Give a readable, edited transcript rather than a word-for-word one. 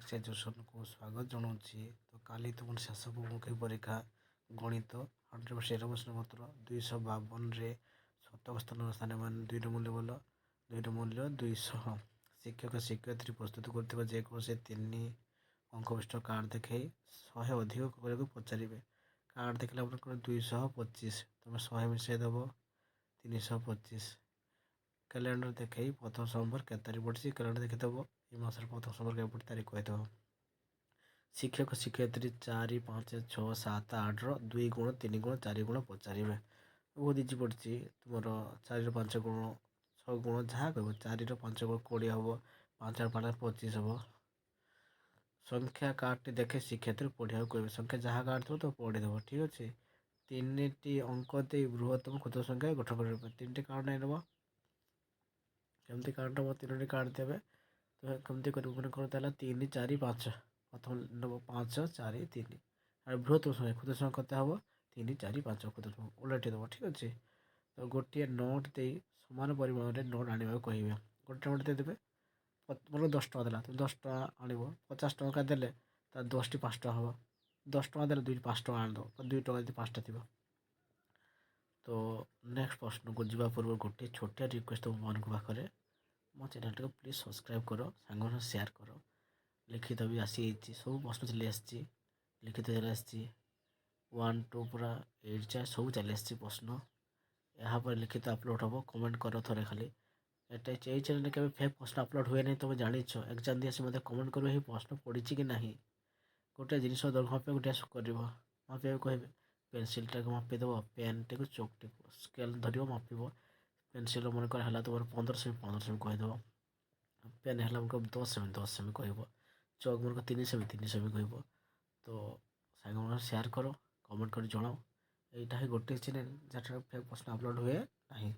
ପରୀକ୍ଷା ଏଜୁକେସନକୁ ସ୍ୱାଗତ ଜଣାଉଛି। ତ କାଲି ତୁମର ଶେଷ ବହୁମୁଖୀ ପରୀକ୍ଷା ଗଣିତ 100% ପ୍ରଶ୍ନ ପତ୍ର 252ରେ ଶତକ ସ୍ଥାନ ମାନେ 2ର ମୂଲ୍ୟ ବୋଲ। 2ର ମୂଲ୍ୟ 200। ଶିକ୍ଷକ ଶିକ୍ଷୟିତ୍ରୀ ପ୍ରସ୍ତୁତ କରୁଥିବା ଯେକୌଣସି 3 ଅଙ୍କ ବିଶିଷ୍ଟ କାର୍ଡ଼ ଦେଖାଇ 100 ଅଧିକ କରିବାକୁ ପଚାରିବେ। କାର୍ଡ଼ ଦେଖିଲା ଆପଣଙ୍କର 225, ତୁମେ 100 ମିଶାଇ ଦେବ 325। କ୍ୟାଲେଣ୍ଡର ଦେଖାଇ ପ୍ରଥମ ସୋମବାର କେତେ ତାରିଖ ପଡ଼ିଛି କ୍ୟାଲେଣ୍ଡର ଦେଖିଦେବ। ଏ ମାସର ପ୍ରଥମ ସୋମବାର କେବେ ପଡ଼ିଛି ତାରିଖ କହିଦେବ। ଶିକ୍ଷକ ଶିକ୍ଷୟିତ୍ରୀ 4, 5, 6, 7, 8ର 2 ଗୁଣ 3 ଗୁଣ 4 ଗୁଣ ପଚାରିବେ। ବହୁତ ଇଜି ପଡ଼ିଛି। ତୁମର 4ର 5 ଗୁଣ 6 ଗୁଣ ଯାହା କହିବ। 4ର 5 ଗୁଣ 20 ହେବ, 5ର 5 25 ହେବ। ସଂଖ୍ୟା କାର୍ଡ଼ଟି ଦେଖି ଶିକ୍ଷୟିତ୍ରୀ ପଢ଼ିବାକୁ କହିବେ। ସଂଖ୍ୟା ଯାହା କାର୍ଡ଼ ଥିବ ତ ପଢ଼ିଦେବ। ଠିକ୍ ଅଛି। 3ଟି ଅଙ୍କ ଦେଇ ବୃହତ୍ତମ କ୍ଷୁଦ୍ର ସଂଖ୍ୟା ଗଠନ କରିବା। 3ଟି କାର୍ଡ଼ ନେଇ ନେବ। କେମିତି କାର୍ଡ଼ ନେବ? 3ଟି କାର୍ଡ଼ ଦେବେ। ତ କେମିତି କରିବ? ମନେ କର ତାହେଲେ 3, 4, 5। ପ୍ରଥମ ନେବ 5, 4, 3। ଆଉ ବୃହତ୍ତମ ସଂଖ୍ୟା କ୍ଷୁଦ୍ର ସଂଖ୍ୟା କେତେ ହେବ? 3, 4, 5 କ୍ଷୁଦ୍ର ସଂଖ୍ୟା ଓଲଟି ଦେବ। ଠିକ୍ ଅଛି। ତ ଗୋଟିଏ ନୋଟ୍ ଦେଇ ସମାନ ପରିମାଣରେ ନୋଟ୍ ଆଣିବାକୁ କହିବେ। ଗୋଟେ ନୋଟ୍ ଦେଇଦେବେ। ମୋର 10 ଟଙ୍କା ଦେଲା, তুমি 10 ଟଙ୍କା ଆଣିବ। 50 ଟଙ୍କା ଦେଲେ ତା 10ଟି 5 ଟଙ୍କା ହେବ। 10 ଟଙ୍କା ଦେଲେ 2ଟି 5 ଟଙ୍କା ଆଣିଦେବ। 2 ଟଙ୍କା ଯଦି 5ଟା ଥିବ। ତ ନେକ୍ସଟ ପ୍ରଶ୍ନକୁ ଯିବା ପୂର୍ବରୁ ଗୋଟିଏ ଛୋଟିଆ ରିକ୍ୱେଷ୍ଟ ତୁମମାନଙ୍କ ପାଖରେ, ମୋ ଚ୍ୟାନେଲଟିକୁ ପ୍ଲିଜ୍ ସବସ୍କ୍ରାଇବ୍ କର, ସାଙ୍ଗମାନଙ୍କୁ ସେୟାର କର। ଲିଖିତ ବି ଆସିଯାଇଛି, ସବୁ ପ୍ରଶ୍ନ ଚାଲି ଆସିଛି, ଲିଖିତ ଚାଲି ଆସିଛି। 1, 2 ପୁରା 8 ଯାଏ ସବୁ ଚାଲି ଆସିଛି ପ୍ରଶ୍ନ। ଏହାପରେ ଲିଖିତ ଅପଲୋଡ଼ ହେବ। କମେଣ୍ଟ କର ଥରେ ଖାଲି। ଏଇ ଚ୍ୟାନେଲରେ କେବେ ଫେକ୍ ପ୍ରଶ୍ନ ଅପଲୋଡ଼ ହୁଏ ନାହିଁ, ତୁମେ ଜାଣିଛ। ଏକ୍ଜାମ୍ ଦିଏ ଆସି ମୋତେ କମେଣ୍ଟ କରିବ ଏହି ପ୍ରଶ୍ନ ପଡ଼ିଛି କି ନାହିଁ। ଗୋଟେ ଜିନିଷ ମାପିବାକୁ ଗୋଟେ କରିବ, ମାପିବାକୁ କହିବେ। ପେନସିଲଟାକୁ ମାପିଦେବ, ପେନ୍ଟିକୁ ଚୋକଟିକୁ ସ୍କେଲ୍ ଧରିବ ମାପିବ। ପେନସିଲ ମନେକର ହେଲା ତୁମର 15 ସେମି 15 ସେମି କହିଦେବ। ପେନ୍ ହେଲା ମନେକର 10 ସେମି 10 ସେମି କହିବ। ଚକ୍ ମନେକର 3 ସେମି 3 ସେମି କହିବ। ତ ସାଙ୍ଗମାନଙ୍କୁ ସେୟାର କର, କମେଣ୍ଟ କରି ଜଣାଅ। ଏଇଟା ହିଁ ଗୋଟିଏ ଚ୍ୟାନେଲ୍ ଯାହାଠାରେ ଫେକ୍ ପ୍ରଶ୍ନ ଅପଲୋଡ଼ ହୁଏ ନାହିଁ।